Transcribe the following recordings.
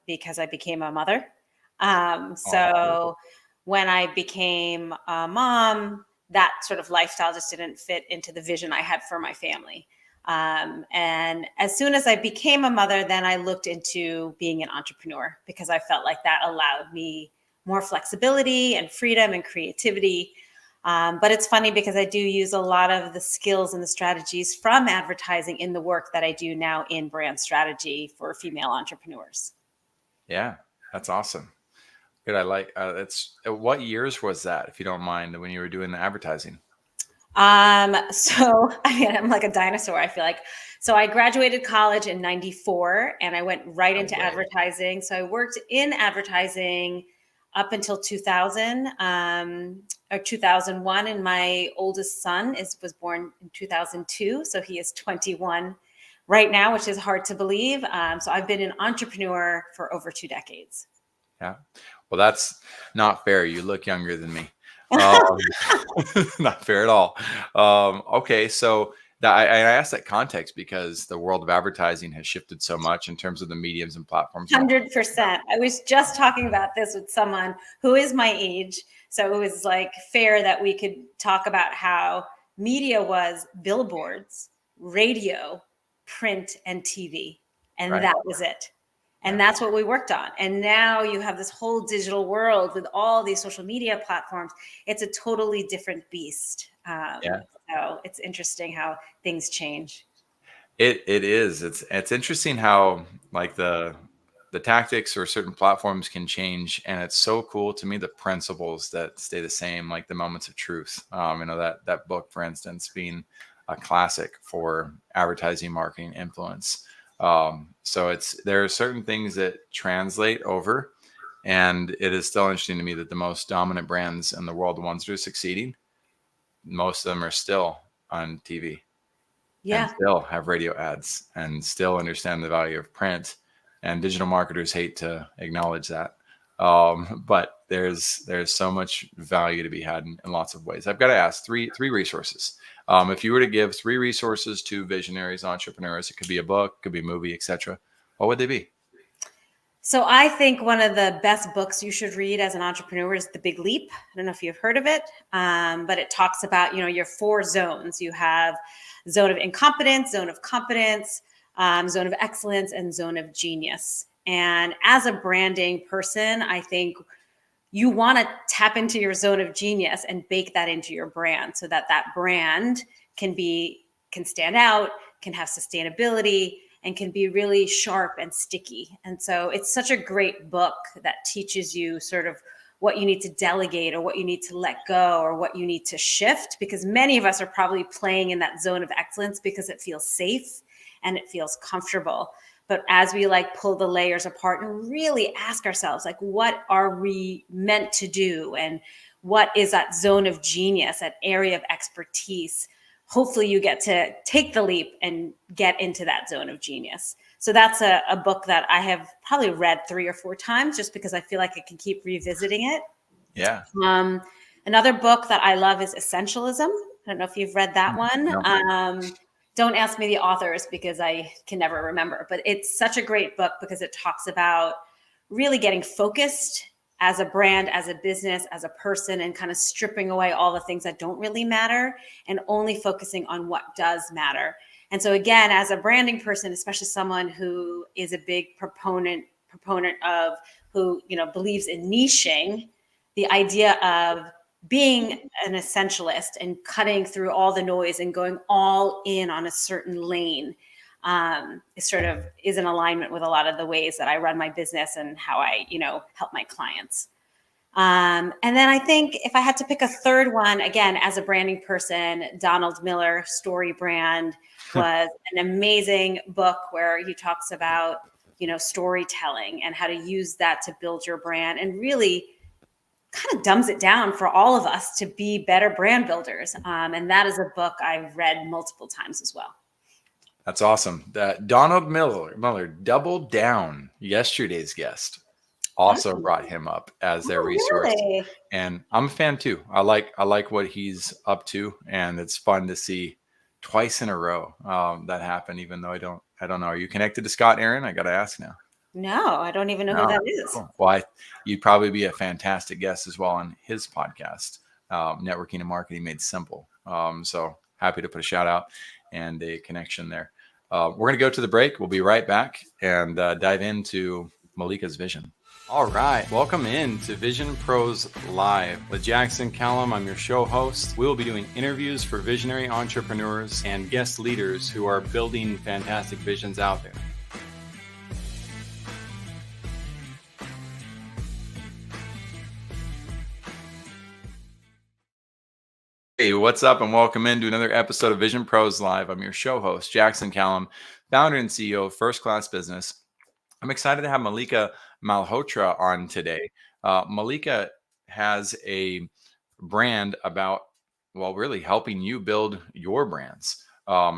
because I became a mother. Oh, So when I became a mom, that sort of lifestyle just didn't fit into the vision I had for my family. And as soon as I became a mother, then I looked into being an entrepreneur because I felt like that allowed me more flexibility and freedom and creativity. But it's funny because I do use a lot of the skills and the strategies from advertising in the work that I do now in brand strategy for female entrepreneurs. yeah, that's awesome. Good. I like it's what years was that, if you don't mind, when you were doing the advertising? So I mean, I'm like a dinosaur, I feel like. So I graduated college in 94 and I went right No into way. advertising. So I worked in advertising up until 2000, or 2001. And my oldest son was born in 2002. So he is 21 right now, which is hard to believe. So I've been an entrepreneur for over 2 decades. Yeah. Well, that's not fair. You look younger than me. Um, not fair at all. Okay, so I asked that context because the world of advertising has shifted so much in terms of the mediums and platforms and all. 100%. I was just talking about this with someone who is my age. So it was like fair that we could talk about how media was billboards, radio, print, and TV. And Right. that was it. And Yeah. that's what we worked on. And now you have this whole digital world with all these social media platforms. It's a totally different beast. Yeah. So it's interesting how things change. It is. It's interesting how like the tactics or certain platforms can change, and it's so cool to me the principles that stay the same, like the moments of truth. That book, for instance, being a classic for advertising, marketing, influence. So there are certain things that translate over, and it is still interesting to me that the most dominant brands in the world, the ones that are succeeding, most of them are still on TV and Yeah. still have radio ads and still understand the value of print. And digital marketers hate to acknowledge that. But there's so much value to be had in lots of ways. I've got to ask three resources. If you were to give three resources to visionaries, entrepreneurs, it could be a book, could be a movie, etc. What would they be? So I think one of the best books you should read as an entrepreneur is The Big Leap. I don't know if you've heard of it, but it talks about, your four zones. You have zone of incompetence, zone of competence, zone of excellence, and zone of genius. And as a branding person, I think you want to tap into your zone of genius and bake that into your brand so that that brand can stand out, can have sustainability, and can be really sharp and sticky. And so it's such a great book that teaches you sort of what you need to delegate or what you need to let go or what you need to shift, because many of us are probably playing in that zone of excellence because it feels safe and it feels comfortable. But as we pull the layers apart and really ask ourselves, what are we meant to do? And what is that zone of genius, that area of expertise? Hopefully you get to take the leap and get into that zone of genius. So that's a book that I have probably read 3 or 4 times just because I feel like I can keep revisiting it. Yeah. Um, Another book that I love is Essentialism. I don't know if you've read that one. No. Don't ask me the authors because I can never remember, but it's such a great book because it talks about really getting focused as a brand, as a business, as a person, and kind of stripping away all the things that don't really matter and only focusing on what does matter. And so again, as a branding person, especially someone who is a big proponent of who, believes in niching, the idea of being an essentialist and cutting through all the noise and going all in on a certain lane is in alignment with a lot of the ways that I run my business and how I, help my clients. And then I think if I had to pick a third one, again, as a branding person, Donald Miller, Story Brand, was an amazing book where he talks about, storytelling and how to use that to build your brand and really kind of dumbs it down for all of us to be better brand builders. And that is a book I've read multiple times as well. That's awesome. That Donald Miller doubled down, yesterday's guest, also Awesome. brought him up as their Oh, resource. really? And I'm a fan too. I like what he's up to, and it's fun to see twice in a row that happen. Even though I don't know. Are you connected to Scott Aaron? I got to ask now. No, I don't even know who No, that is. cool. Well, you'd probably be a fantastic guest as well on his podcast, Networking and Marketing Made Simple. So happy to put a shout out and a connection there. We're going to go to the break. We'll be right back and dive into Mallika's vision. All right. Welcome in to Vision Pros Live with Jackson Callum. I'm your show host. We will be doing interviews for visionary entrepreneurs and guest leaders who are building fantastic visions out there. Hey, what's up, and welcome into another episode of Vision Pros Live. I'm your show host, Jackson Callum, founder and CEO of First Class Business. I'm excited to have Mallika Malhotra on today. Mallika has a brand about, well, really helping you build your brands.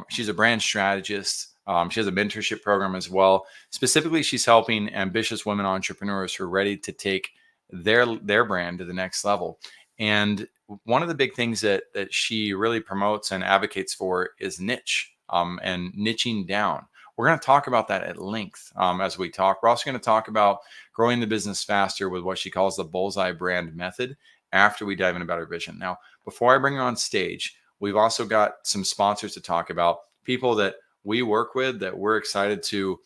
She's a brand strategist. She has a mentorship program as well. Specifically, she's helping ambitious women entrepreneurs who are ready to take their brand to the next level. And one of the big things that she really promotes and advocates for is niche and niching down. We're going to talk about that at length as we talk. We're also going to talk about growing the business faster with what she calls the BullsEye brand method after we dive in about her vision. Now, before I bring her on stage, we've also got some sponsors to talk about, people that we work with that we're excited to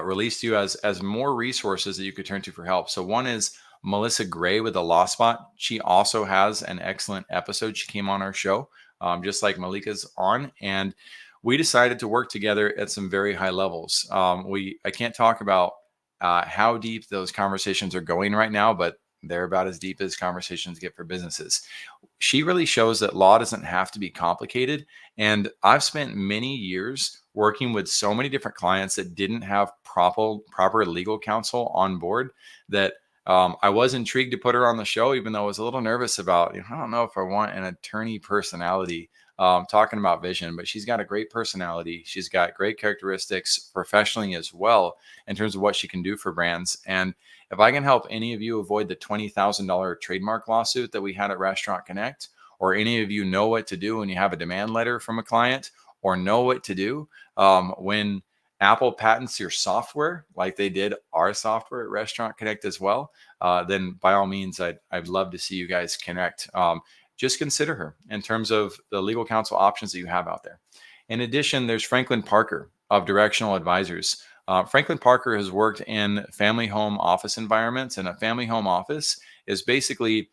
release to you as more resources that you could turn to for help. So one is Melissa Gray with the Law Spot. She also has an excellent episode. She came on our show, just like Mallika's on, and we decided to work together at some very high levels. I can't talk about how deep those conversations are going right now, but they're about as deep as conversations get for businesses. She really shows that law doesn't have to be complicated. And I've spent many years working with so many different clients that didn't have proper legal counsel on board that I was intrigued to put her on the show, even though I was a little nervous about, I don't know if I want an attorney personality talking about vision, but she's got a great personality. She's got great characteristics professionally as well in terms of what she can do for brands. And if I can help any of you avoid the $20,000 trademark lawsuit that we had at Restaurant Connect, or any of you know what to do when you have a demand letter from a client, or know what to do when Apple patents your software, like they did our software at Restaurant Connect as well, then by all means, I'd love to see you guys connect. Just consider her in terms of the legal counsel options that you have out there. In addition, there's Franklin Parker of Directional Advisors. Franklin Parker has worked in family home office environments, and a family home office is basically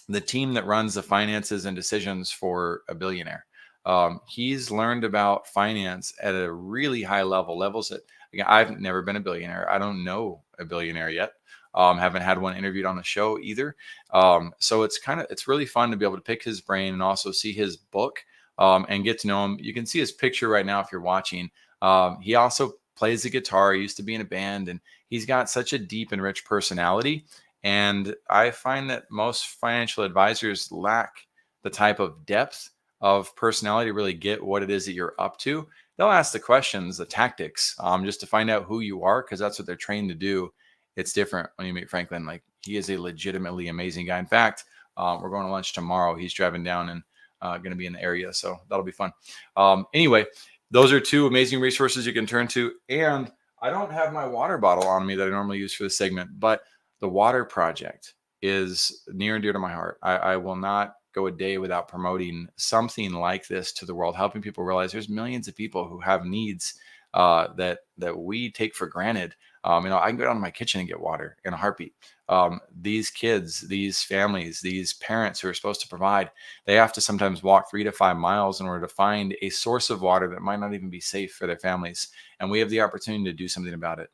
the team that runs the finances and decisions for a billionaire. He's learned about finance at a really high levels that, again, I've never been a billionaire. I don't know a billionaire yet. Haven't had one interviewed on the show either. So it's really fun to be able to pick his brain and also see his book and get to know him. You can see his picture right now if you're watching. He also plays the guitar. He used to be in a band, and he's got such a deep and rich personality. And I find that most financial advisors lack the type of depth of personality to really get what it is that you're up to. They'll ask the questions, the tactics, just to find out who you are, because that's what they're trained to do. It's different when you meet Franklin. Like, he is a legitimately amazing guy. In fact, we're going to lunch tomorrow. He's driving down and going to be in the area, so that'll be fun. Anyway, those are two amazing resources you can turn to. And I don't have my water bottle on me that I normally use for this segment, but the Water Project is near and dear to my heart. I will not go a day without promoting something like this to the world, helping people realize there's millions of people who have needs that we take for granted. I can go down to my kitchen and get water in a heartbeat. These kids, these families, these parents who are supposed to provide, they have to sometimes walk 3 to 5 miles in order to find a source of water that might not even be safe for their families. And we have the opportunity to do something about it.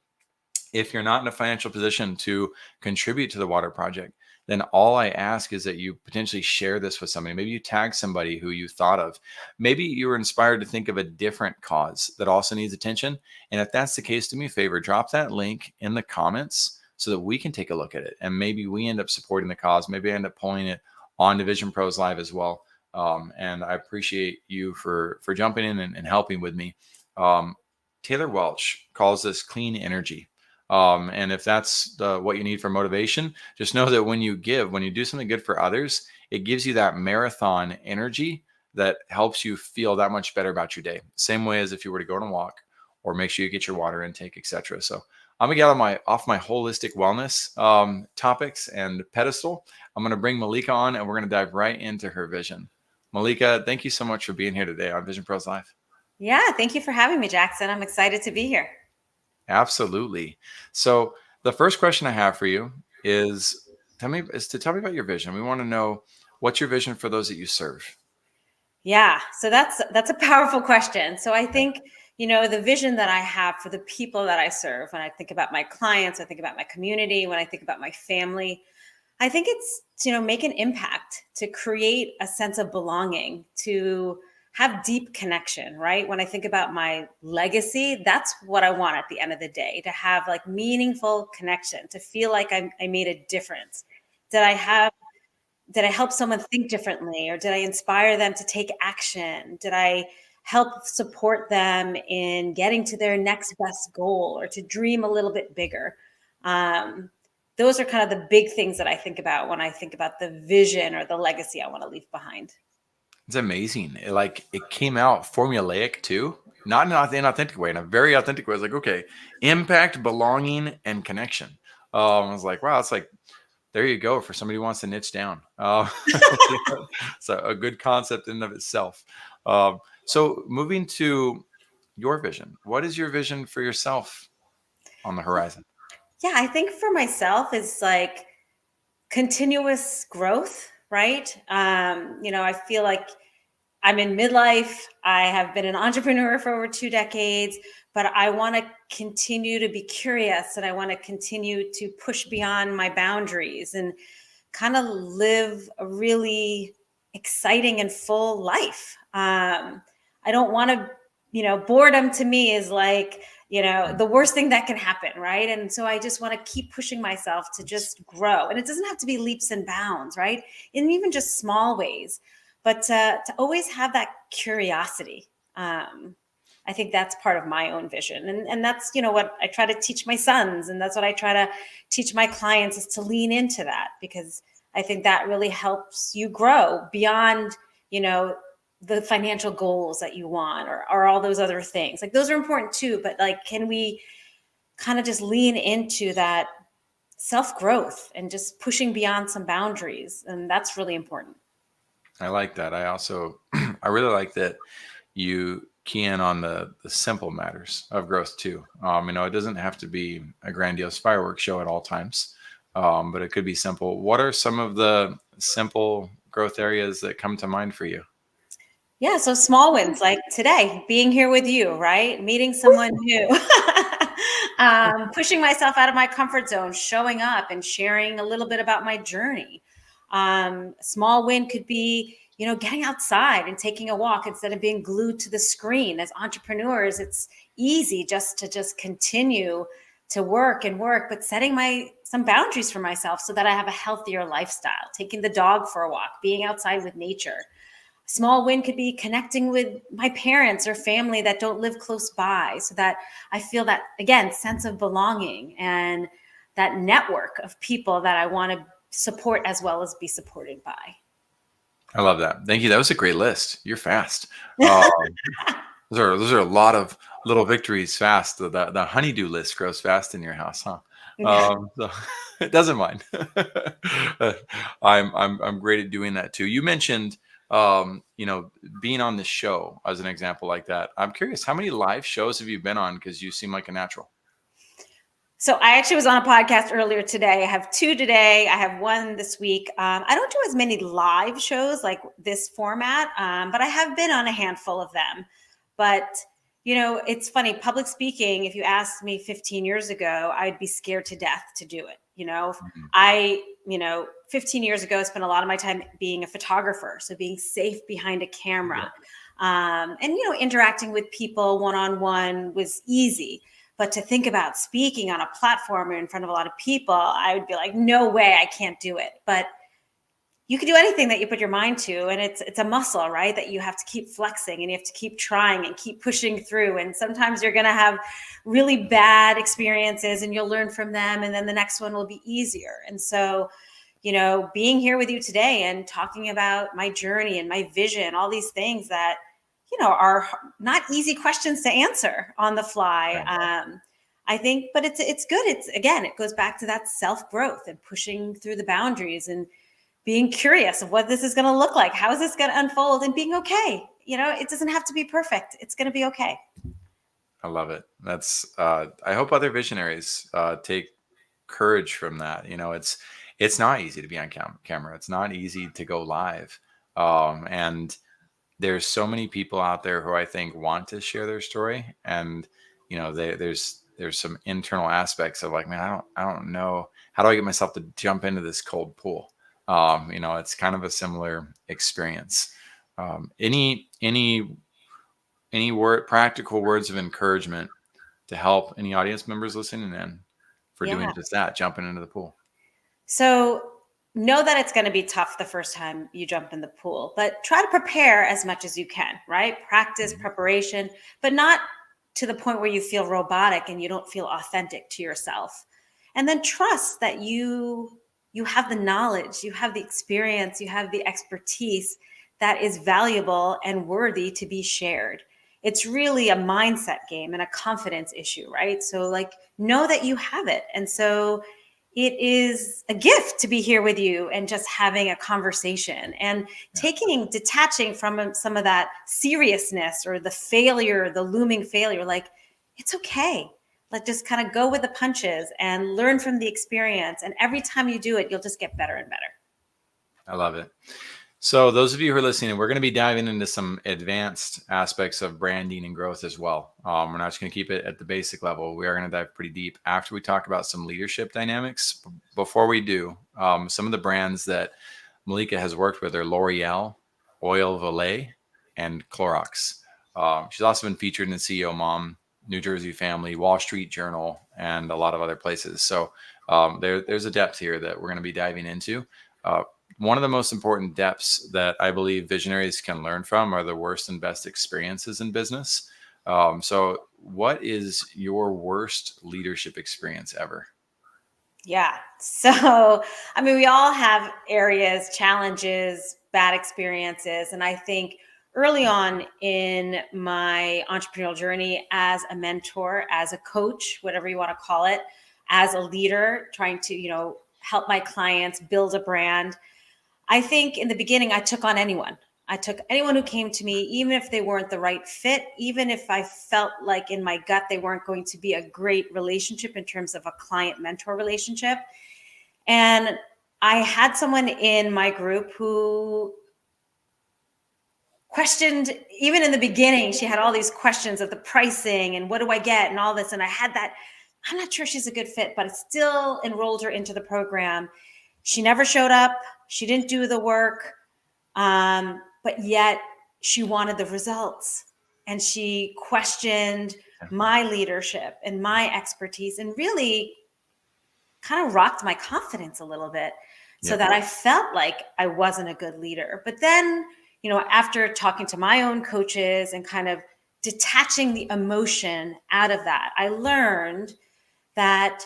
If you're not in a financial position to contribute to the Water Project, then all I ask is that you potentially share this with somebody. Maybe you tag somebody who you thought of. Maybe you were inspired to think of a different cause that also needs attention. And if that's the case, do me a favor, drop that link in the comments so that we can take a look at it. And maybe we end up supporting the cause. Maybe I end up pulling it on Division Pros Live as well. And I appreciate you for jumping in and helping with me. Taylor Welch calls this clean energy. And if that's what you need for motivation, just know that when you do something good for others, it gives you that marathon energy that helps you feel that much better about your day. Same way as if you were to go on a walk or make sure you get your water intake, etc. So I'm gonna get off my holistic wellness topics and pedestal. I'm gonna bring Mallika on, and we're gonna dive right into her vision. Mallika, thank you so much for being here today on Vision Pros Live. Yeah, thank you for having me, Jackson. I'm excited to be here. Absolutely. So the first question I have for you is tell me about your vision. We want to know what's your vision for those that you serve. Yeah, so that's a powerful question. So I think, the vision that I have for the people that I serve, when I think about my clients, I think about my community, when I think about my family, I think it's to, make an impact, to create a sense of belonging, to have deep connection, right? When I think about my legacy, that's what I want at the end of the day, to have like meaningful connection, to feel like I made a difference. Did I have did I help someone think differently, or did I inspire them to take action? Did I help support them in getting to their next best goal, or to dream a little bit bigger? Um, those are kind of the big things that I think about when I think about the vision or the legacy I want to leave behind. It's amazing. It came out formulaic too, not in an inauthentic way, in a very authentic way. It's like, okay, impact, belonging, and connection. I was like, wow, it's like there you go for somebody who wants to niche down. So a good concept in and of itself. So moving to your vision, what is your vision for yourself on the horizon? Yeah, I think for myself is like continuous growth, right? I feel like I'm in midlife. I have been an entrepreneur for over 2 decades, but I want to continue to be curious, and I want to continue to push beyond my boundaries and kind of live a really exciting and full life. I don't want to, boredom to me is like, the worst thing that can happen, right? And so I just want to keep pushing myself to just grow. And it doesn't have to be leaps and bounds, right? In even just small ways, but to always have that curiosity. I think that's part of my own vision. And that's, what I try to teach my sons. And that's what I try to teach my clients, is to lean into that, because I think that really helps you grow beyond, the financial goals that you want, or all those other things. Like those are important too, but like, can we kind of just lean into that self-growth and just pushing beyond some boundaries? And that's really important. I like that. I also, I really like that you key in on the simple matters of growth too. It doesn't have to be a grandiose fireworks show at all times, but it could be simple. What are some of the simple growth areas that come to mind for you? Yeah, so small wins like today, being here with you, right? Meeting someone new, pushing myself out of my comfort zone, showing up and sharing a little bit about my journey. Small win could be, getting outside and taking a walk instead of being glued to the screen. As entrepreneurs, it's easy just continue to work and work, but setting some boundaries for myself so that I have a healthier lifestyle, taking the dog for a walk, being outside with nature. Small win could be connecting with my parents or family that don't live close by, so that I feel that, again, sense of belonging and that network of people that I want to support as well as be supported by. I love that. Thank you. That was a great list. You're fast. Those are a lot of little victories fast. The honeydew list grows fast in your house, huh? So it doesn't mind. I'm great at doing that too. You mentioned being on the show as an example like that. I'm curious, how many live shows have you been on? Because you seem like a natural. So I actually was on a podcast earlier today. I have 2 today. I have 1 this week. I don't do as many live shows like this format, but I have been on a handful of them. But, it's funny, public speaking, if you asked me 15 years ago, I'd be scared to death to do it. Mhm. I, 15 years ago, spent a lot of my time being a photographer. So being safe behind a camera, and, interacting with people one-on-one was easy. But to think about speaking on a platform or in front of a lot of people, I would be like, no way, I can't do it. But you can do anything that you put your mind to, and it's a muscle, right? That you have to keep flexing, and you have to keep trying and keep pushing through. And sometimes you're going to have really bad experiences, and you'll learn from them, and then the next one will be easier. And so, being here with you today and talking about my journey and my vision, all these things that, are not easy questions to answer on the fly. Right. I think, but it's good. It's, again, it goes back to that self-growth and pushing through the boundaries and being curious of what this is going to look like. How is this going to unfold, and being okay. It doesn't have to be perfect. It's going to be okay. I love it. That's I hope other visionaries take courage from that. It's not easy to be on camera. It's not easy to go live. And there's so many people out there who I think want to share their story, and there's some internal aspects of like, man, I don't know, how do I get myself to jump into this cold pool. It's kind of a similar experience. Any practical words of encouragement to help any audience members listening in for doing Yeah. just that, jumping into the pool? So know that it's going to be tough the first time you jump in the pool, but try to prepare as much as you can, right? Practice, preparation, but not to the point where you feel robotic and you don't feel authentic to yourself. And then trust that you have the knowledge, you have the experience, you have the expertise that is valuable and worthy to be shared. It's really a mindset game and a confidence issue, right? So like, know that you have it. And so it is a gift to be here with you and just having a conversation and detaching from some of that seriousness or the failure, the looming failure. Like, it's okay. Like, just kind of go with the punches and learn from the experience. And every time you do it, you'll just get better and better. I love it. So those of you who are listening, we're going to be diving into some advanced aspects of branding and growth as well. We're not just going to keep it at the basic level. We are going to dive pretty deep after we talk about some leadership dynamics. Before we do, some of the brands that Mallika has worked with are L'Oreal, Oil Valet, and Clorox. She's also been featured in CEO Mom, New Jersey Family, Wall Street Journal, and a lot of other places. So there's a depth here that we're going to be diving into. One of the most important depths that I believe visionaries can learn from are the worst and best experiences in business. So what is your worst leadership experience ever? Yeah. So, I mean, we all have areas, challenges, bad experiences. And I think early on in my entrepreneurial journey, as a mentor, as a coach, whatever you want to call it, as a leader, trying to, help my clients build a brand, I think in the beginning, I took on anyone. I took anyone who came to me, even if they weren't the right fit, even if I felt like in my gut they weren't going to be a great relationship in terms of a client mentor relationship. And I had someone in my group who questioned, even in the beginning, she had all these questions of the pricing and what do I get and all this. And I had that, I'm not sure she's a good fit, but I still enrolled her into the program. She never showed up. She didn't do the work. But yet she wanted the results, and she questioned my leadership and my expertise, and really kind of rocked my confidence a little bit, so that I felt like I wasn't a good leader. But then, after talking to my own coaches and kind of detaching the emotion out of that, I learned that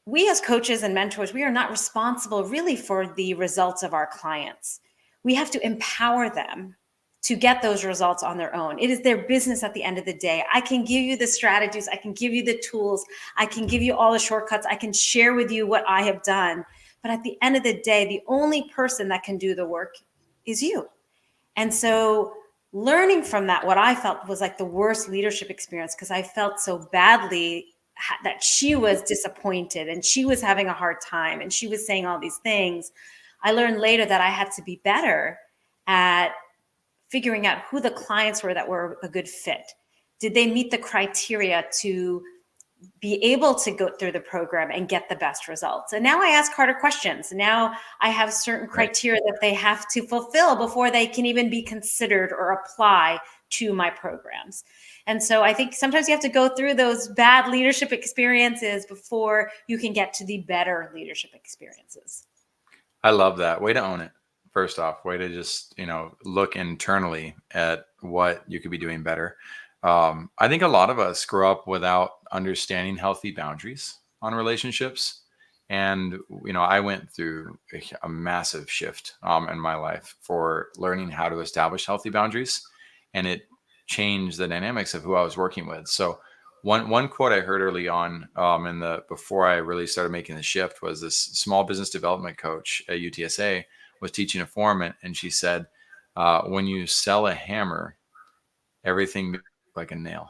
we as coaches and mentors, we are not responsible really for the results of our clients. We have to empower them to get those results on their own. It is their business at the end of the day. I can give you the strategies. I can give you the tools. I can give you all the shortcuts. I can share with you what I have done. But at the end of the day, the only person that can do the work is you. And so learning from that, what I felt was like the worst leadership experience, because I felt so badly that she was disappointed and she was having a hard time and she was saying all these things. I learned later that I had to be better at figuring out who the clients were that were a good fit. Did they meet the criteria to be able to go through the program and get the best results? And now I ask harder questions. Now I have certain criteria that they have to fulfill before they can even be considered or apply to my programs. And so I think sometimes you have to go through those bad leadership experiences before you can get to the better leadership experiences. I love that. Way to own it. First off, way to just, look internally at what you could be doing better. I think a lot of us grow up without understanding healthy boundaries on relationships. And, I went through a massive shift in my life for learning how to establish healthy boundaries. And it changed the dynamics of who I was working with. So One quote I heard early on, in the before I really started making the shift, was this small business development coach at UTSA was teaching a forum, and she said, "When you sell a hammer, everything looks like a nail,"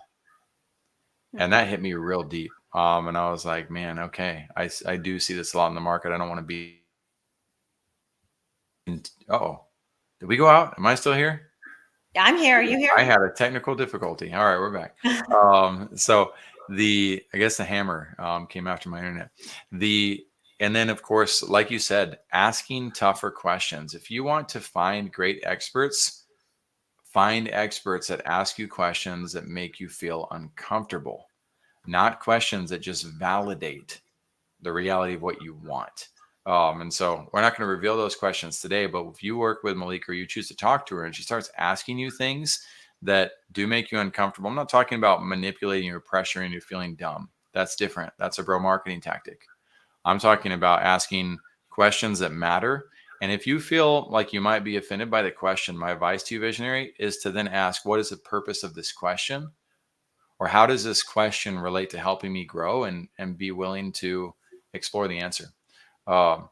and that hit me real deep. And I was like, "Man, okay, I do see this a lot in the market. I don't want to be." Oh, did we go out? Am I still here? I'm here. Are you I here? had a technical difficulty. All right, we're back. So I guess the hammer came after my internet. The and then of course, like you said, asking tougher questions. If you want to find great experts, find experts that ask you questions that make you feel uncomfortable, not questions that just validate the reality of what you want. And so we're not going to reveal those questions today, but if you work with Mallika or you choose to talk to her and she starts asking you things that do make you uncomfortable, I'm not talking about manipulating or pressuring you feeling dumb. That's different. That's a bro marketing tactic. I'm talking about asking questions that matter. And if you feel like you might be offended by the question, my advice to you, visionary, is to then ask, what is the purpose of this question? Or how does this question relate to helping me grow, and be willing to explore the answer. Um,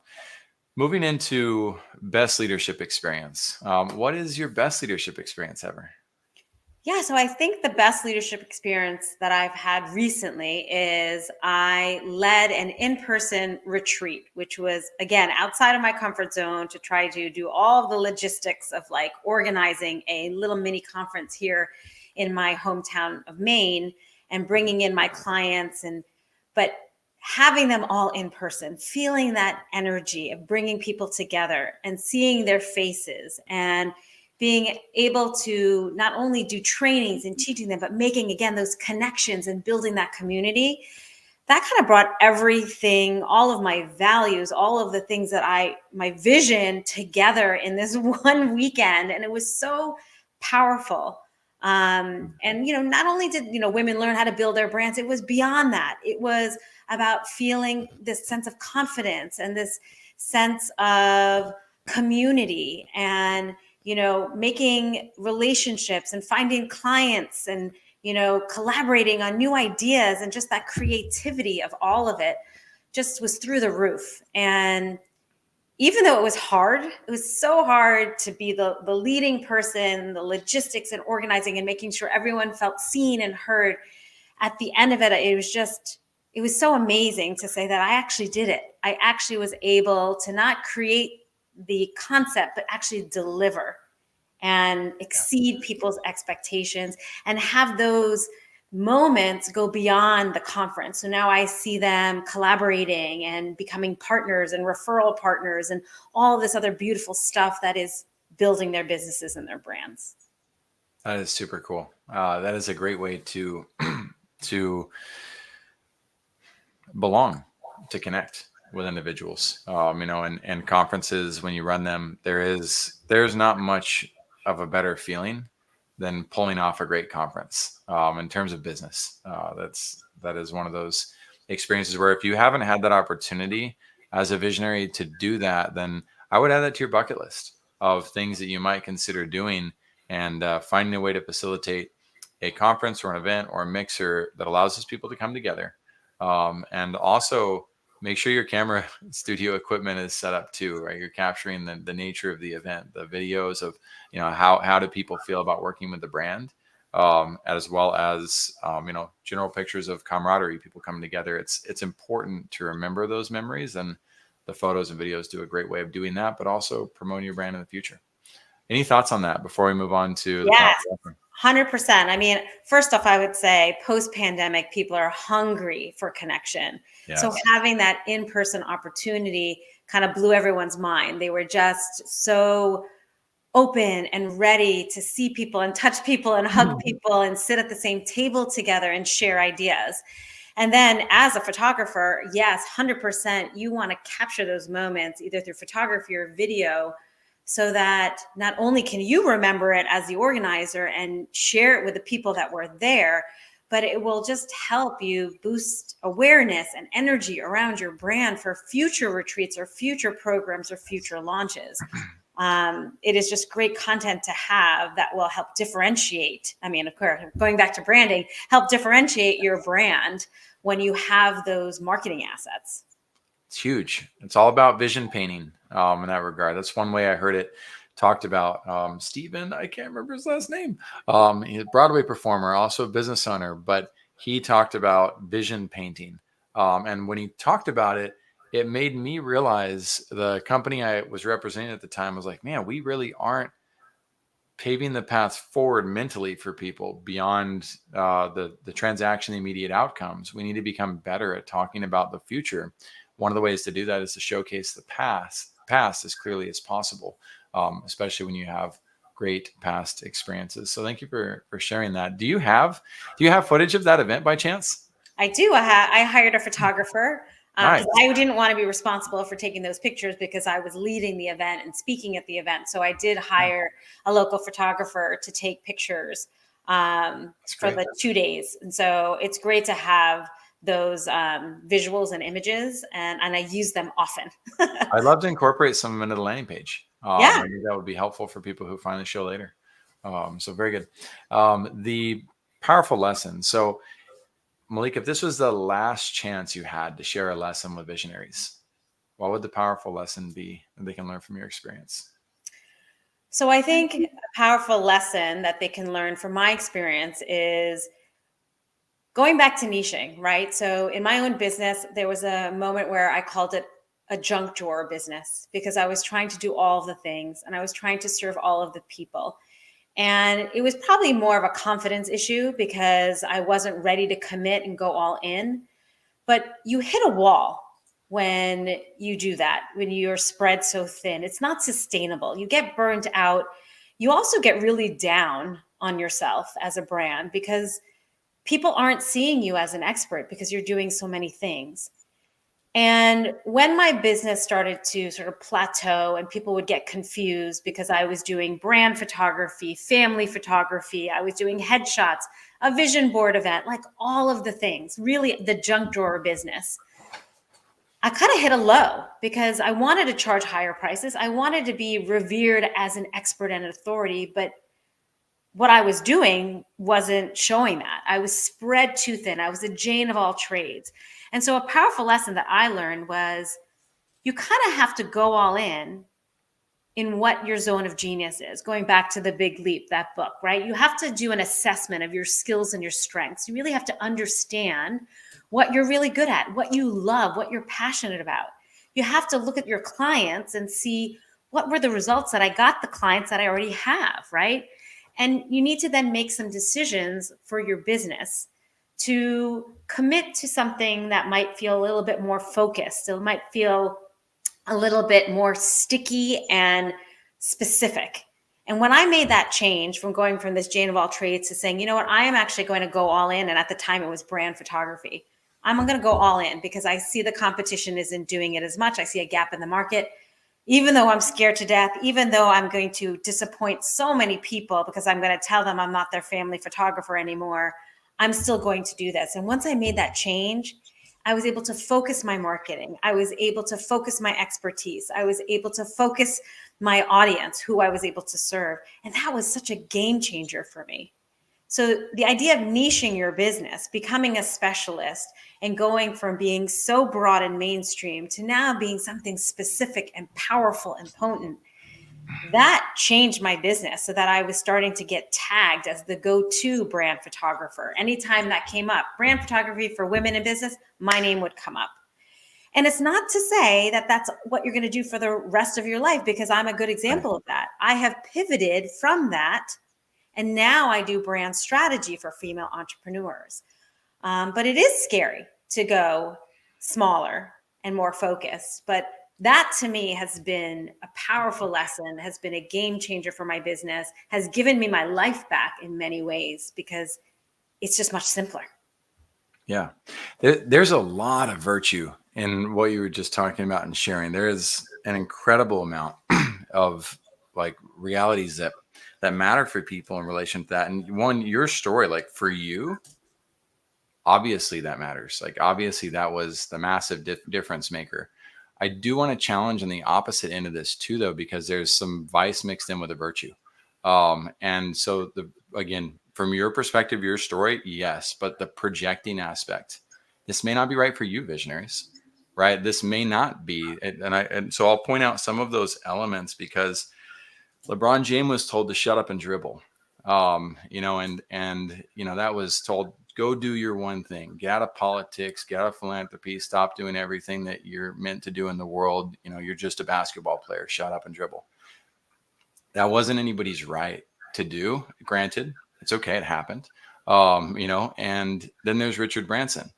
Moving into best leadership experience. What is your best leadership experience ever? Yeah, so I think the best leadership experience that I've had recently is I led an in-person retreat, which was, again, outside of my comfort zone, to try to do all of the logistics of like organizing a little mini conference here in my hometown of Maine and bringing in my clients, but having them all in person, feeling that energy of bringing people together and seeing their faces, and being able to not only do trainings and teaching them, but making, again, those connections and building that community. That kind of brought everything, all of my values, all of the things that my vision together in this one weekend. And it was so powerful. And, not only did, women learn how to build their brands, it was beyond that. It was about feeling this sense of confidence and this sense of community, and making relationships and finding clients, and collaborating on new ideas, and just that creativity of all of it just was through the roof. And even though it was hard, it was so hard to be the leading person, the logistics and organizing and making sure everyone felt seen and heard. At the end of it, it was so amazing to say that I actually did it. I actually was able to not create the concept, but actually deliver and exceed people's expectations, and have those moments go beyond the conference. So now I see them collaborating and becoming partners and referral partners and all this other beautiful stuff that is building their businesses and their brands. That is super cool. That is a great way to to belong, to connect with individuals. And conferences, when you run them, there's not much of a better feeling than pulling off a great conference. In terms of business, that is one of those experiences where if you haven't had that opportunity as a visionary to do that, then I would add that to your bucket list of things that you might consider doing, and finding a way to facilitate a conference or an event or a mixer that allows those people to come together. And also make sure your camera studio equipment is set up too, right? You're capturing the nature of the event, the videos of, how do people feel about working with the brand, as well as, general pictures of camaraderie, people coming together. It's important to remember those memories, and the photos and videos do a great way of doing that, but also promoting your brand in the future. Any thoughts on that before we move on to the power Yes. of offering? 100%. I mean, first off, I would say post-pandemic, people are hungry for connection. So Yes. having that in-person opportunity kind of blew everyone's mind. They were just so open and ready to see people and touch people and hug people and sit at the same table together and share ideas. And then as a photographer, yes, 100%, you want to capture those moments either through photography or video, so that not only can you remember it as the organizer and share it with the people that were there, but it will just help you boost awareness and energy around your brand for future retreats or future programs or future launches. It is just great content to have that will help differentiate. I mean, of course, going back to branding, help differentiate your brand when you have those marketing assets. It's huge. It's all about vision painting in that regard. That's one way I heard it talked about. Steven, I can't remember his last name. He's a Broadway performer, also a business owner, but he talked about vision painting. And when he talked about it, it made me realize the company I was representing at the time was like, man, we really aren't paving the path forward mentally for people beyond the transaction, the immediate outcomes. We need to become better at talking about the future. One of the ways to do that is to showcase the past as clearly as possible, especially when you have great past experiences. So thank you for sharing that. Do you have footage of that event by chance? I do. I hired a photographer. Nice. I didn't want to be responsible for taking those pictures because I was leading the event and speaking at the event. So I did hire a local photographer to take pictures for the 2 days. And so it's great to have those visuals and images, and I use them often. I'd love to incorporate some of them into the landing page. Yeah. I think that would be helpful for people who find the show later. So very good. The powerful lesson. So Mallika, if this was the last chance you had to share a lesson with visionaries, what would the powerful lesson be that they can learn from your experience? So I think a powerful lesson that they can learn from my experience is going back to niching, right? So in my own business, there was a moment where I called it a junk drawer business because I was trying to do all of the things and I was trying to serve all of the people. And it was probably more of a confidence issue because I wasn't ready to commit and go all in. But you hit a wall when you do that, when you're spread so thin. It's not sustainable. You get burned out. You also get really down on yourself as a brand because people aren't seeing you as an expert because you're doing so many things. And when my business started to sort of plateau and people would get confused because I was doing brand photography, family photography, I was doing headshots, a vision board event, like all of the things, really the junk drawer business, I kind of hit a low because I wanted to charge higher prices. I wanted to be revered as an expert and authority, but what I was doing wasn't showing that. I was spread too thin. I was a Jane of all trades. And so a powerful lesson that I learned was you kind of have to go all in what your zone of genius is. Going back to The Big Leap, that book, right? You have to do an assessment of your skills and your strengths. You really have to understand what you're really good at, what you love, what you're passionate about. You have to look at your clients and see what were the results that I got the clients that I already have, right? And you need to then make some decisions for your business to commit to something that might feel a little bit more focused. It might feel a little bit more sticky and specific. And when I made that change from going from this Jane of all trades to saying, you know what, I am actually going to go all in. And at the time it was brand photography. I'm going to go all in because I see the competition isn't doing it as much. I see a gap in the market. Even though I'm scared to death, even though I'm going to disappoint so many people because I'm going to tell them I'm not their family photographer anymore, I'm still going to do this. And once I made that change, I was able to focus my marketing. I was able to focus my expertise. I was able to focus my audience, who I was able to serve. And that was such a game changer for me. So the idea of niching your business, becoming a specialist, and going from being so broad and mainstream to now being something specific and powerful and potent, that changed my business so that I was starting to get tagged as the go-to brand photographer. Anytime that came up, brand photography for women in business, my name would come up. And it's not to say that that's what you're going to do for the rest of your life, because I'm a good example of that. I have pivoted from that, and now I do brand strategy for female entrepreneurs. But it is scary to go smaller and more focused. But that to me has been a powerful lesson, has been a game changer for my business, has given me my life back in many ways because it's just much simpler. Yeah. There's a lot of virtue in what you were just talking about and sharing. There is an incredible amount of like realities that matter for people in relation to that. And one, your story, like for you, obviously that matters. Like obviously that was the massive difference maker. I do want to challenge on the opposite end of this too, though, because there's some vice mixed in with a virtue. And so again, from your perspective, your story, yes, but the projecting aspect, this may not be right for you visionaries, right? This may not be. And so I'll point out some of those elements because LeBron James was told to shut up and dribble. That was told, go do your one thing, get out of politics, get out of philanthropy, stop doing everything that you're meant to do in the world. You're just a basketball player, shut up and dribble. That wasn't anybody's right to do. Granted, it's okay. It happened. And then there's Richard Branson,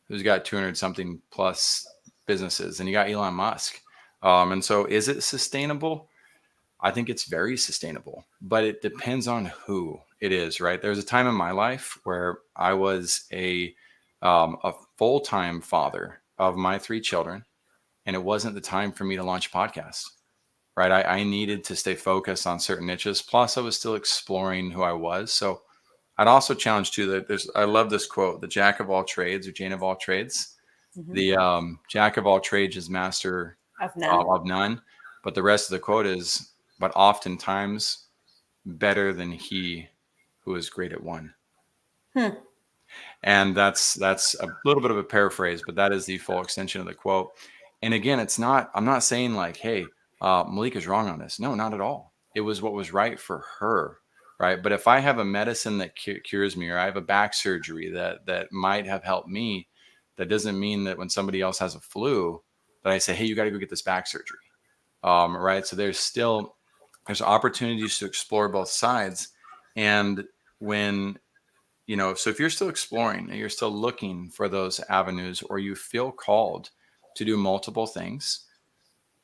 who's got 200 something plus businesses, and you got Elon Musk. And so is it sustainable? I think it's very sustainable, but it depends on who it is, right? There's a time in my life where I was a full-time father of my 3 children, and it wasn't the time for me to launch a podcast, right? I needed to stay focused on certain niches. Plus, I was still exploring who I was. So I'd also challenge too that I love this quote, the jack of all trades or Jane of all trades. Mm-hmm. The jack of all trades is master Of none. of none. But the rest of the quote is, but oftentimes better than he who is great at one. And that's a little bit of a paraphrase, but that is the full extension of the quote. And again, I'm not saying like, hey, Mallika's wrong on this. No, not at all. It was what was right for her, right? But if I have a medicine that cures me, or I have a back surgery that might have helped me, that doesn't mean that when somebody else has a flu, that I say, hey, you got to go get this back surgery, right? So there's opportunities to explore both sides. And when, so if you're still exploring and you're still looking for those avenues, or you feel called to do multiple things,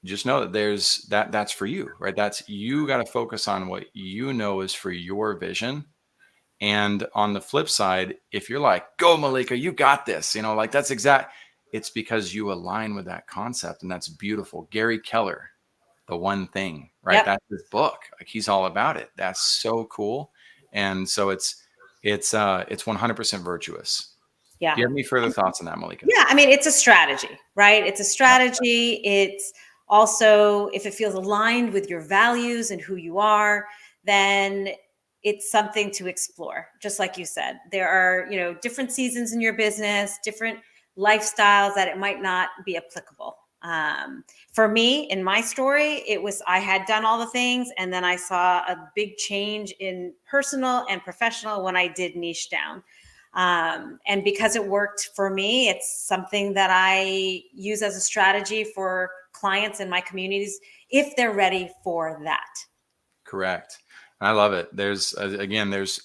just know that that's for you, right? You got to focus on what you know is for your vision. And on the flip side, if you're like, go Mallika, you got this, it's because you align with that concept, and that's beautiful. Gary Keller, The One Thing, right? Yep. That's his book. Like, he's all about it. That's so cool. And so it's 100% virtuous. Yeah. Do you have any further thoughts on that, Mallika? Yeah. I mean, it's a strategy, right? It's a strategy. It's also, if it feels aligned with your values and who you are, then it's something to explore. Just like you said, there are, different seasons in your business, different lifestyles that it might not be applicable. For me, in my story, I had done all the things, and then I saw a big change in personal and professional when I did niche down. And because it worked for me, it's something that I use as a strategy for clients in my communities if they're ready for that. Correct. I love it. There's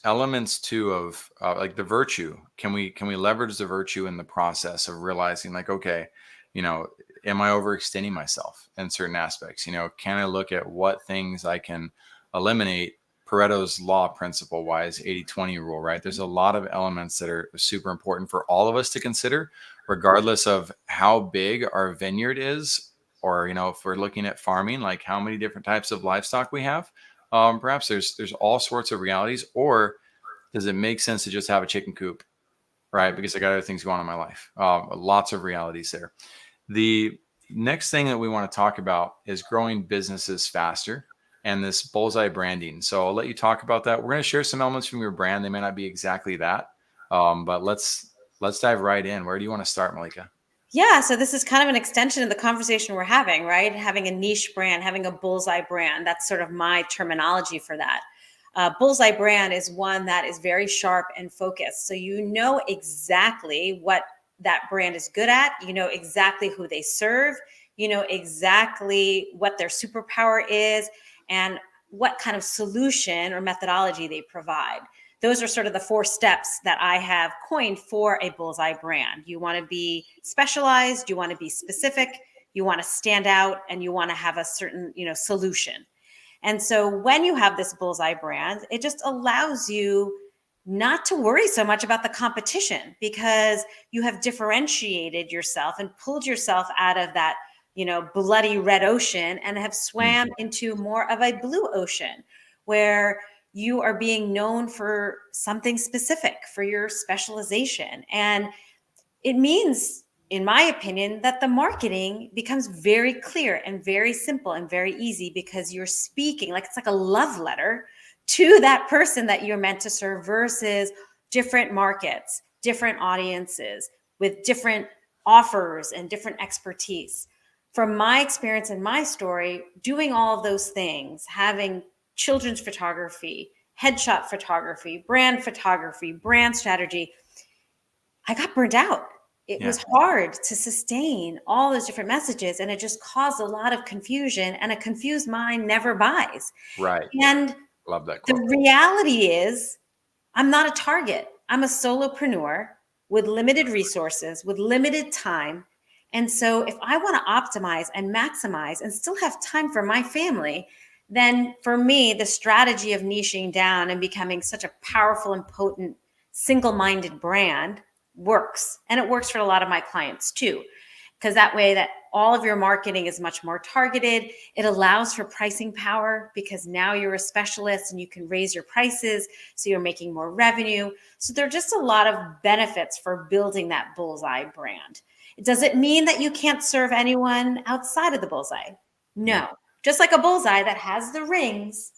elements too of like the virtue. Can we leverage the virtue in the process of realizing, like, okay, am I overextending myself in certain aspects? Can I look at what things I can eliminate? Pareto's law principle wise, 80-20 rule, right? There's a lot of elements that are super important for all of us to consider, regardless of how big our vineyard is, or, if we're looking at farming, like how many different types of livestock we have. Perhaps there's all sorts of realities. Or does it make sense to just have a chicken coop, right? Because I got other things going on in my life. Lots of realities there. The next thing that we want to talk about is growing businesses faster and this BullsEye branding. So I'll let you talk about that. We're going to share some elements from your brand. They may not be exactly that, but let's dive right in. Where do you want to start, Mallika? Yeah, so this is kind of an extension of the conversation we're having, right? Having a niche brand, having a BullsEye brand. That's sort of my terminology for that. BullsEye brand is one that is very sharp and focused. So you know exactly what that brand is good at. You know exactly who they serve. You know exactly what their superpower is and what kind of solution or methodology they provide. Those are sort of the 4 steps that I have coined for a BullsEye brand. You want to be specialized, you want to be specific, you want to stand out, and you want to have a certain, solution. And so when you have this BullsEye brand, it just allows you not to worry so much about the competition, because you have differentiated yourself and pulled yourself out of that, bloody red ocean and have swam into more of a blue ocean, where you are being known for something specific, for your specialization. And it means in my opinion, that the marketing becomes very clear and very simple and very easy because you're speaking like it's like a love letter to that person that you're meant to serve versus different markets, different audiences with different offers and different expertise. From my experience and my story, doing all of those things, having children's photography, headshot photography, brand strategy, I got burnt out. It Yeah. was hard to sustain all those different messages, and it just caused a lot of confusion, and a confused mind never buys. Right. And Love that the quote. reality is, I'm not a target. I'm a solopreneur with limited resources, with limited time. And so, if I want to optimize and maximize and still have time for my family, then for me, the strategy of niching down and becoming such a powerful and potent single minded brand works. And it works for a lot of my clients too, because that way that all of your marketing is much more targeted. It allows for pricing power because now you're a specialist and you can raise your prices, so you're making more revenue. So there are just a lot of benefits for building that BullsEye brand. Does it mean that you can't serve anyone outside of the BullsEye? Yeah. No. Just like a BullsEye that has the rings,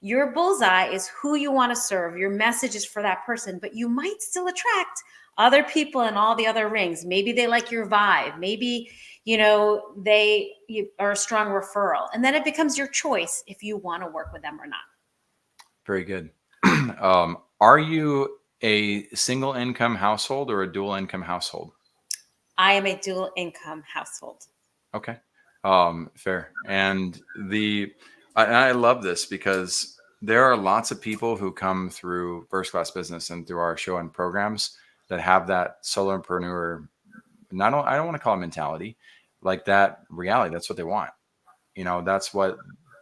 your BullsEye is who you want to serve. Your message is for that person, but you might still attract other people in all the other rings. Maybe they like your vibe. Maybe, you are a strong referral. And then it becomes your choice if you want to work with them or not. Very good. Are you a single income household or a dual income household? I am a dual income household. Okay. Fair. And I love this because there are lots of people who come through First Class Business and through our show and programs that have that solopreneur, I don't want to call it mentality, like that reality. That's what they want. That's what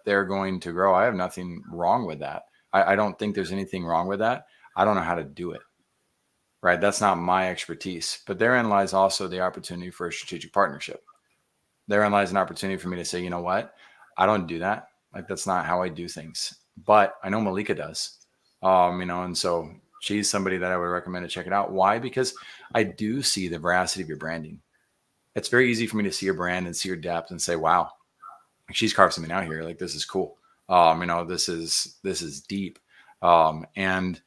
they're going to grow. I have nothing wrong with that. I don't think there's anything wrong with that. I don't know how to do it. Right. That's not my expertise. But therein lies also the opportunity for a strategic partnership. Therein lies an opportunity for me to say, you know what? I don't do that. Like, that's not how I do things. But I know Mallika does. And so she's somebody that I would recommend to check it out. Why? Because I do see the veracity of your branding. It's very easy for me to see your brand and see your depth and say, wow, she's carved something out here. Like, this is cool. This is deep. And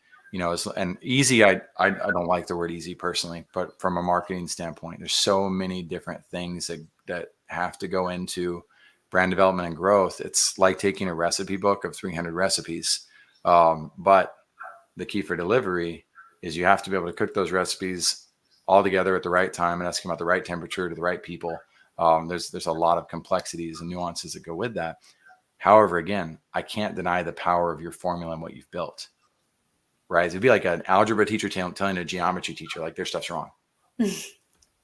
and easy, I don't like the word easy personally, but from a marketing standpoint, there's so many different things that have to go into brand development and growth. It's like taking a recipe book of 300 recipes. But the key for delivery is you have to be able to cook those recipes all together at the right time, and that's come at the right temperature to the right people. There's a lot of complexities and nuances that go with that. However, again, I can't deny the power of your formula and what you've built. Right? It'd be like an algebra teacher telling a geometry teacher like their stuff's wrong, just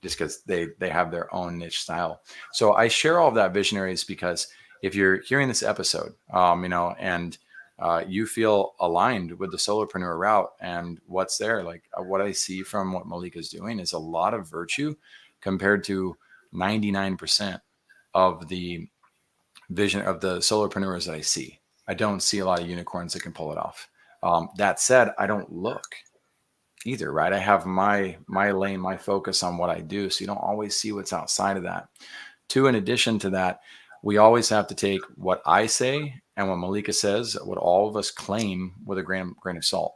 because they have their own niche style. So I share all of that visionaries because if you're hearing this episode, and you feel aligned with the solopreneur route and what's there, like what I see from what Mallika's doing is a lot of virtue compared to 99% of the vision of the solopreneurs that I see. I don't see a lot of unicorns that can pull it off. That said, I don't look either, right? I have my lane, my focus on what I do. So you don't always see what's outside of that. Two, in addition to that, we always have to take what I say and what Mallika says, what all of us claim, with a grain of salt,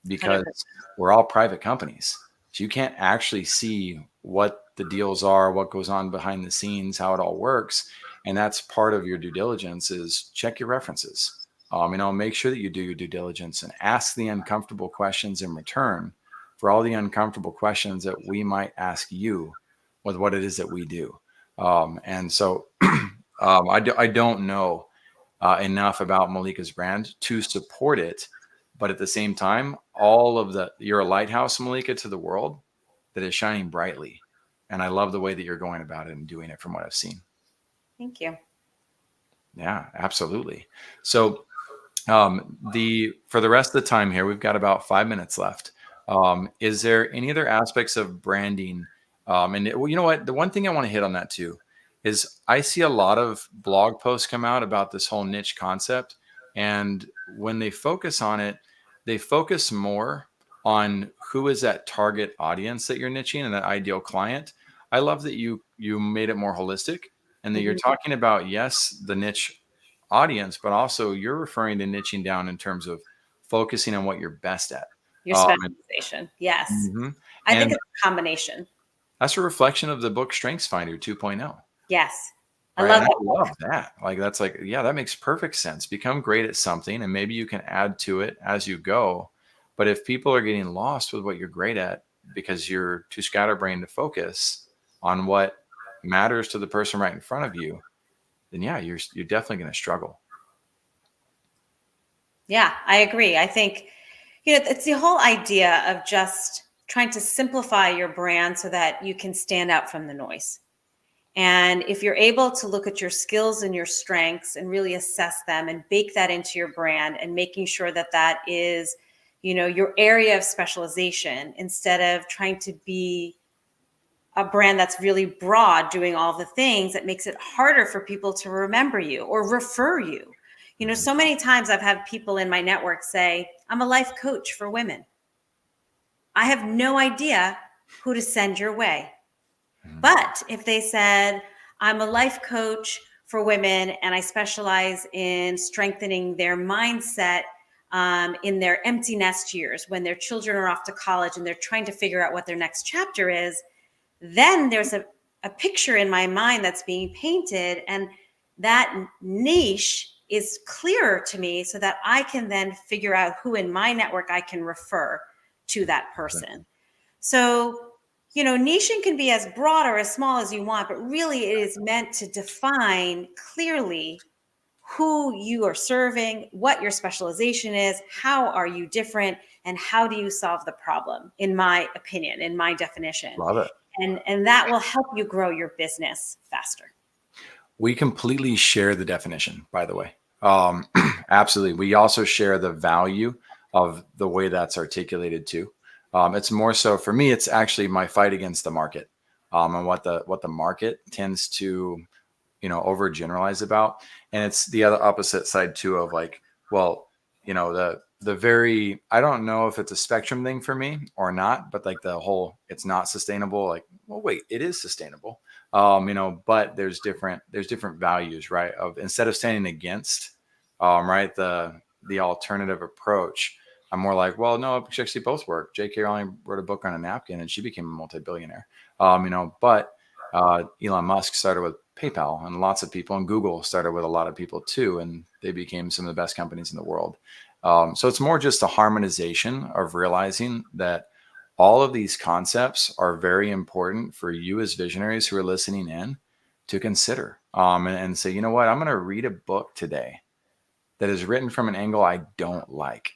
because 100%. we're all private companies. So you can't actually see what the deals are, what goes on behind the scenes, how it all works. And that's part of your due diligence, is check your references. Make sure that you do your due diligence and ask the uncomfortable questions in return for all the uncomfortable questions that we might ask you with what it is that we do. And so I don't know enough about Mallika's brand to support it. But at the same time, you're a lighthouse, Mallika, to the world that is shining brightly. And I love the way that you're going about it and doing it from what I've seen. Thank you. Yeah, absolutely. So for the rest of the time here, we've got about 5 minutes left. Is there any other aspects of branding? You know what? The one thing I want to hit on that too is I see a lot of blog posts come out about this whole niche concept. And when they focus on it, they focus more on who is that target audience that you're niching and that ideal client. I love that you made it more holistic and that you're Mhm. talking about, yes, the niche audience, but also you're referring to niching down in terms of focusing on what you're best at. Your Um, specialization. Yes. mhm. I think And it's a combination. that's a reflection of the book Strengths Finder 2.0. Yes. I Right, love and I that book. love that. Like, that's like, yeah, that makes perfect sense. Become great at something, and maybe you can add to it as you go. But if people are getting lost with what you're great at because you're too scatterbrained to focus on what matters to the person right in front of you, then yeah, you're definitely going to struggle. Yeah, I agree. I think, it's the whole idea of just trying to simplify your brand so that you can stand out from the noise. And if you're able to look at your skills and your strengths and really assess them and bake that into your brand and making sure that that is, your area of specialization instead of trying to be a brand that's really broad doing all the things that makes it harder for people to remember you or refer you. Mhm. So many times I've had people in my network say, I'm a life coach for women. I have no idea who to send your way. Mhm. But if they said, I'm a life coach for women and I specialize in strengthening their mindset in their empty nest years when their children are off to college and they're trying to figure out what their next chapter is, then there's a picture in my mind that's being painted. And that niche is clearer to me so that I can then figure out who in my network I can refer to that person. So, niching can be as broad or as small as you want, but really it is meant to define clearly who you are serving, what your specialization is, how are you different, and how do you solve the problem, in my opinion, in my definition. Love it. And that will help you grow your business faster. We completely share the definition, by the way. Um, Absolutely. We also share the value of the way that's articulated too. It's more so for me. It's actually my fight against the market, and what the market tends to overgeneralize about. And it's the other opposite side too of like, well, the very, I don't know if it's a spectrum thing for me or not, but like the whole, it's not sustainable. Like, well, wait, it is sustainable. But there's different values, right? Of instead of standing against, right, the alternative approach, I'm more like, well, no, actually both work. J.K. Rowling wrote a book on a napkin and she became a multi-billionaire. But Elon Musk started with PayPal and lots of people, and Google started with a lot of people too, and they became some of the best companies in the world. So it's more just a harmonization of realizing that all of these concepts are very important for you as visionaries who are listening in to consider, and say, you know what, I'm going to read a book today that is written from an angle I don't like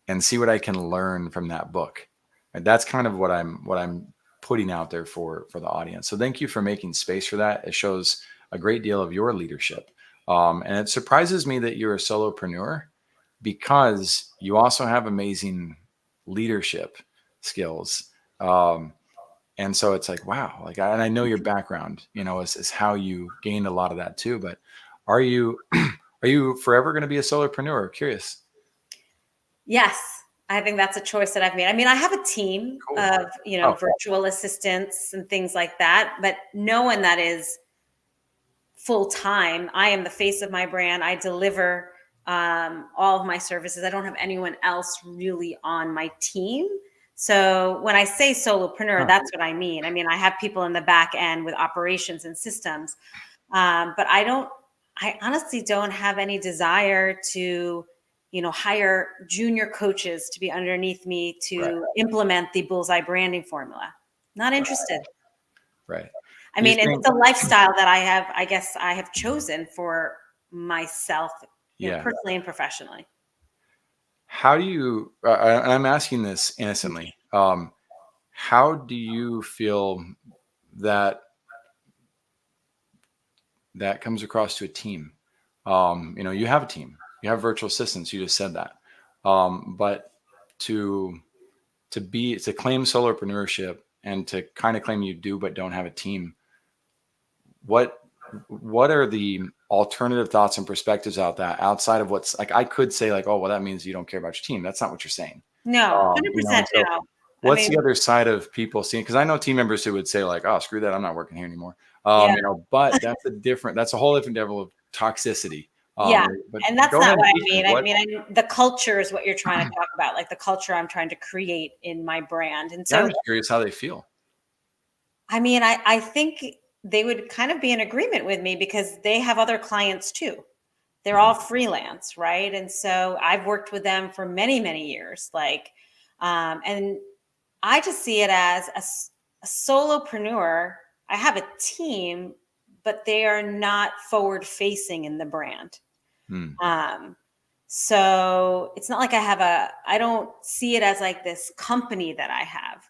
and see what I can learn from that book. And that's kind of what I'm putting out there for the audience. So thank you for making space for that. It shows a great deal of your leadership. And it surprises me that you're a solopreneur because you also have amazing leadership skills. And so it's like, wow, like, and I know your background, is how you gained a lot of that too. But are you, are you forever going to be a solopreneur? Curious. Yes, I think that's a choice that I've made. I mean, I have a team Cool. of, Oh, virtual assistants and things like that, but no one that is full time. I am the face of my brand. I deliver all of my services. I don't have anyone else really on my team. So when I say solopreneur, huh. that's what I mean. I mean, I have people in the back end with operations and systems, but I honestly don't have any desire to, hire junior coaches to be underneath me Right. to implement the BullsEye branding formula. Not Right. interested. Right. I Do you mean, and think, it's a lifestyle that I guess I have chosen for myself, yeah. personally and professionally. How do you, I'm asking this innocently. How do you feel that that comes across to a team? You have a team, you have virtual assistants. You just said that. But to, to claim solopreneurship and to kind of claim you do, but don't have a team, what what are the alternative thoughts and perspectives out that outside of what's like, I could say like, oh, well, that means you don't care about your team. That's not what you're saying. No, And 100% so no. I What's mean, the other side of people seeing? Because I know team members who would say like, "Oh, screw that, I'm not working here anymore." yeah, But that's a whole different level of toxicity. yeah. But And that's go ahead not and what I teach me mean. I what. mean, the culture is what you're trying to talk about, like the culture I'm trying to create in my brand. And Yeah, I'm so, just curious how they feel. I mean, I think they would kind of be in agreement with me because they have other clients too. They're Mhm. all freelance, right? And so I've worked with them for many, many years. And I just see it as a solopreneur. I have a team, but they are not forward facing in the brand. Hmm. Um, so it's not like I don't see it as like this company that I have.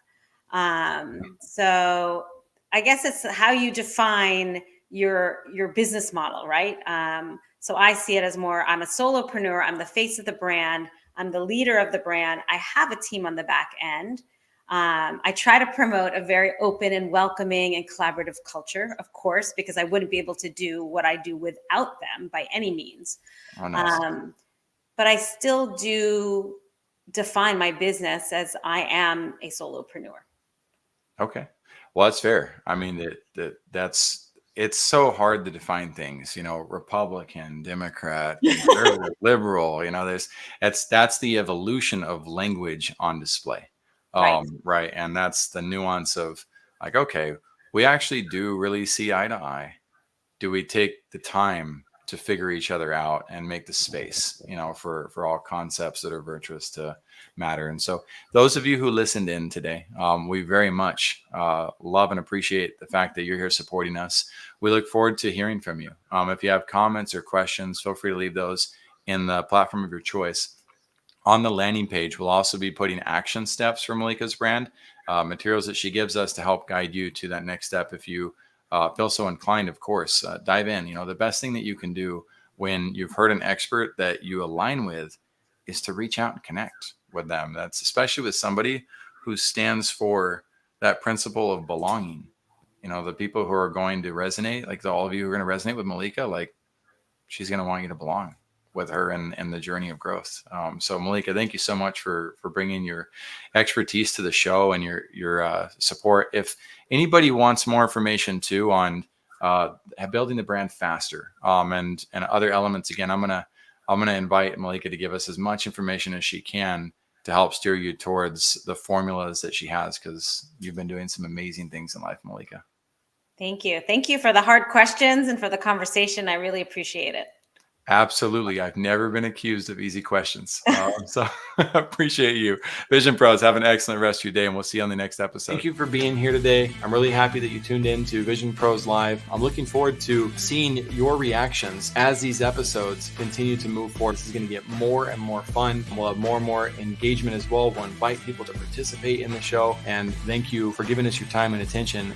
So I guess it's how you define your business model, right? So I see it as more, I'm a solopreneur, I'm the face of the brand, I'm the leader of the brand. I have a team on the back end. I try to promote a very open and welcoming and collaborative culture, of course, because I wouldn't be able to do what I do without them by any means. Oh, nice. Um, but I still do define my business as I am a solopreneur. Okay. Well, that's fair. I mean, that's it's so hard to define things, Republican, Democrat, conservative, liberal, that's the evolution of language on display. Right. Right. And that's the nuance of like, okay, we actually do really see eye to eye. Do we take the time to figure each other out and make the space, for all concepts that are virtuous to matter? And so those of you who listened in today, we very much love and appreciate the fact that you're here supporting us. We look forward to hearing from you. If you have comments or questions, feel free to leave those in the platform of your choice. On the landing page, we'll also be putting action steps for Mallika's brand, materials that she gives us to help guide you to that next step. If you feel so inclined, of course, dive in. The best thing that you can do when you've heard an expert that you align with is to reach out and connect with them. That's especially with somebody who stands for that principle of belonging. The people who are going to resonate, like all of you who are going to resonate with Mallika, like she's going to want you to belong with her and the journey of growth. So Mallika, thank you so much for bringing your expertise to the show and your support. If anybody wants more information too on building the brand faster and other elements, again, I'm gonna invite Mallika to give us as much information as she can to help steer you towards the formulas that she has, because you've been doing some amazing things in life, Mallika. Thank you. Thank you for the hard questions and for the conversation. I really appreciate it. Absolutely. I've never been accused of easy questions. So appreciate you. Vision Pros, have an excellent rest of your day, and we'll see you on the next episode. Thank you for being here today. I'm really happy that you tuned in to Vision Pros Live. I'm looking forward to seeing your reactions as these episodes continue to move forward. This is going to get more and more fun. We'll have more and more engagement as well. We'll invite people to participate in the show. And thank you for giving us your time and attention.